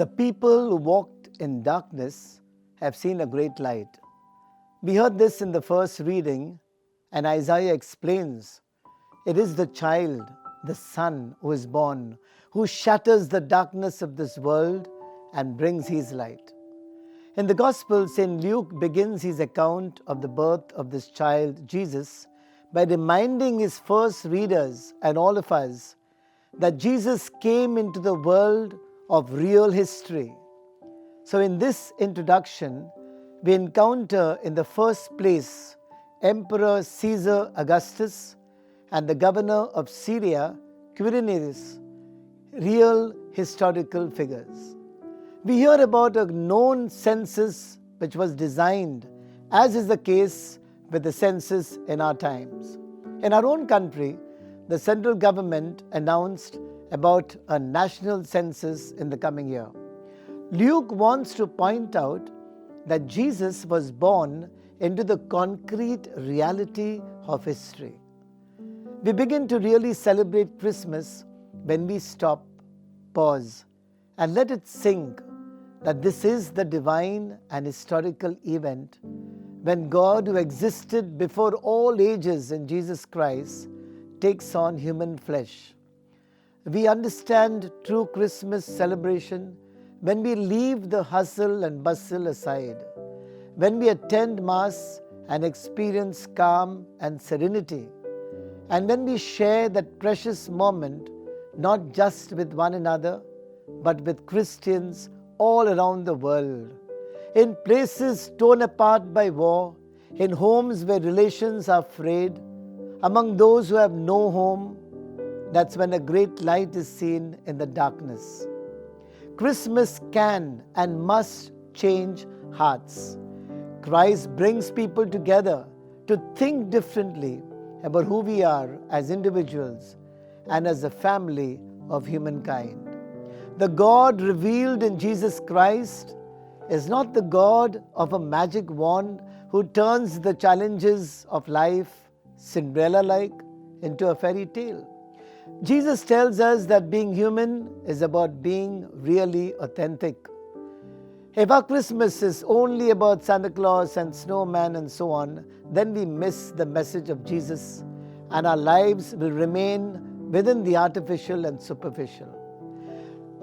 The people who walked in darkness have seen a great light. We heard this in the first reading, and Isaiah explains it is the child, the Son who is born, who shatters the darkness of this world and brings his light. In the Gospel, St. Luke begins his account of the birth of this child, Jesus, by reminding his first readers and all of us that Jesus came into the world of real history. So in this introduction, we encounter in the first place Emperor Caesar Augustus and the governor of Syria, Quirinius, real historical figures. We hear about a known census which was designed, as is the case with the census in our times. In our own country, the central government announced about a national census in the coming year. Luke wants to point out that Jesus was born into the concrete reality of history. We begin to really celebrate Christmas when we stop, pause, and let it sink that this is the divine and historical event when God, who existed before all ages in Jesus Christ, takes on human flesh. We understand true Christmas celebration when we leave the hustle and bustle aside, when we attend Mass and experience calm and serenity, and when we share that precious moment not just with one another, but with Christians all around the world, in places torn apart by war, in homes where relations are frayed, among those who have no home. That's when a great light is seen in the darkness. Christmas can and must change hearts. Christ brings people together to think differently about who we are as individuals and as a family of humankind. The God revealed in Jesus Christ is not the God of a magic wand who turns the challenges of life, Cinderella-like, into a fairy tale. Jesus tells us that being human is about being really authentic. If our Christmas is only about Santa Claus and snowman and so on, then we miss the message of Jesus and our lives will remain within the artificial and superficial.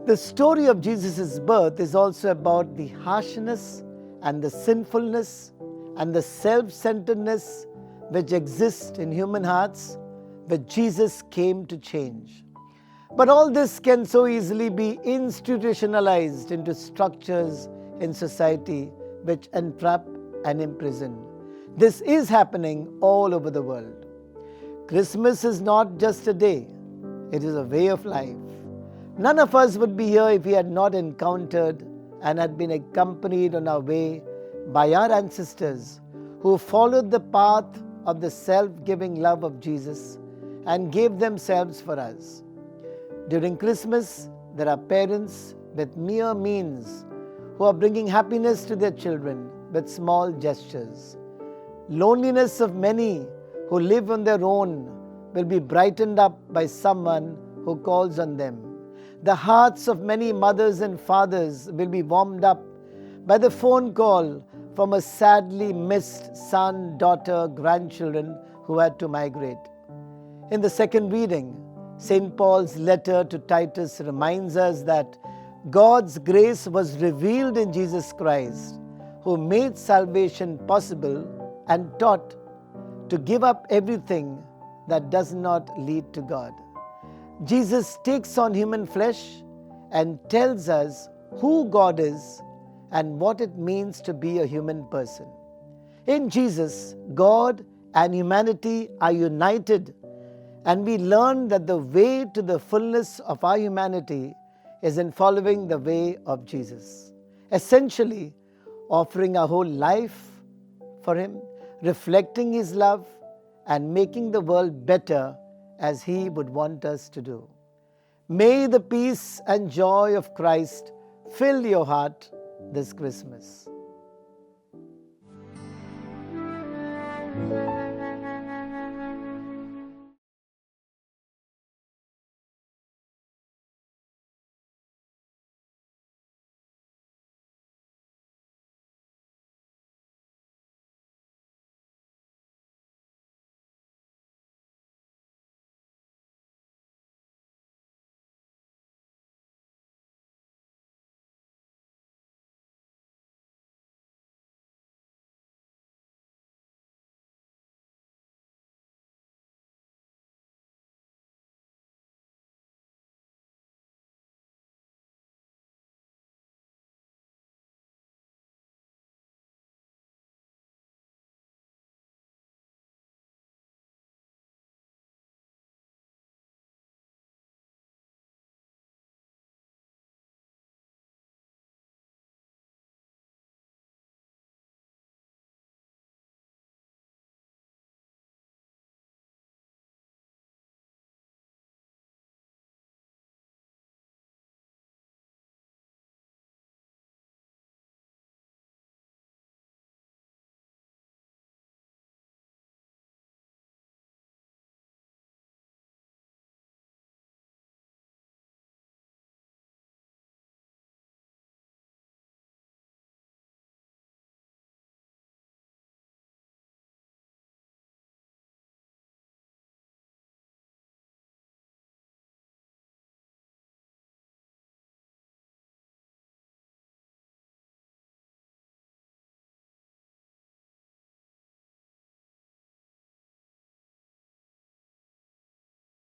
The story of Jesus' birth is also about the harshness and the sinfulness and the self-centeredness which exist in human hearts, which Jesus came to change. But all this can so easily be institutionalized into structures in society which entrap and imprison. This is happening all over the world. Christmas is not just a day, it is a way of life. None of us would be here if we had not encountered and had been accompanied on our way by our ancestors who followed the path of the self-giving love of Jesus and gave themselves for us. During Christmas, there are parents with mere means who are bringing happiness to their children with small gestures. Loneliness of many who live on their own will be brightened up by someone who calls on them. The hearts of many mothers and fathers will be warmed up by the phone call from a sadly missed son, daughter, grandchildren who had to migrate. In the second reading, St. Paul's letter to Titus reminds us that God's grace was revealed in Jesus Christ, who made salvation possible and taught to give up everything that does not lead to God. Jesus takes on human flesh and tells us who God is and what it means to be a human person. In Jesus, God and humanity are united, and we learn that the way to the fullness of our humanity is in following the way of Jesus. Essentially, offering our whole life for Him, reflecting His love, and making the world better as He would want us to do. May the peace and joy of Christ fill your heart this Christmas.